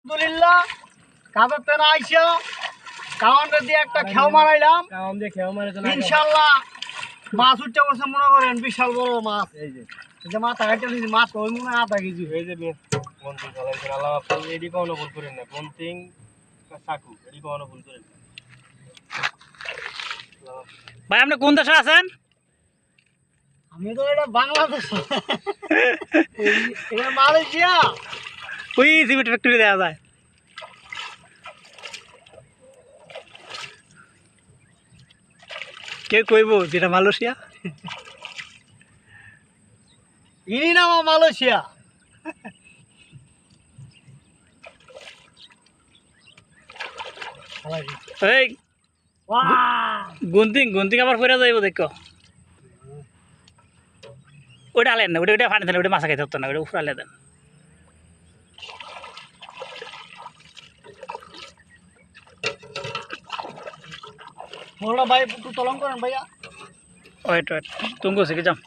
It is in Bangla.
আলহামদুলিল্লাহ কাজের তেনা আইসা কাউন্টে দিয়ে একটা খেও মারাইলাম। কাউন দিয়ে খেও মারে তো না ইনশাআল্লাহ মাছ উঠতে বসে মনে করেন বিশাল বড় মাছ। এই যে মাথা কাটতে নিয়েছি মাছ ওই মনে হয় আধা কেজি। এই যে বন্ধু চালাইছেন আল্লাহ আপনি এডি কোনো ভুল করেন না বন্তিং সাকু এডি কোনো ভুল করেন না। ভাই আপনি কোন দেশে আছেন? আমি তো এটা বাংলাদেশ, এটা মালয়েশিয়া। ওই সিমেন্ট ফ্যাক্টরি দেওয়া যায়। কেউ কইব যেটা মালয়েশিয়া? ইনি নাম মালয়েশিয়া। এই বাহ গুন্তিং আবার ফেরা যাইব দেখো। ওইটা আলেন না, ওইটা ফানি দেন, ওইটা মাছা খাইতে হতো না, ওইটা উফরালে দেন। মোরা ভাই একটু তলং করেন ভাইয়া। ওয়েট তুমি গোছে কি যাম।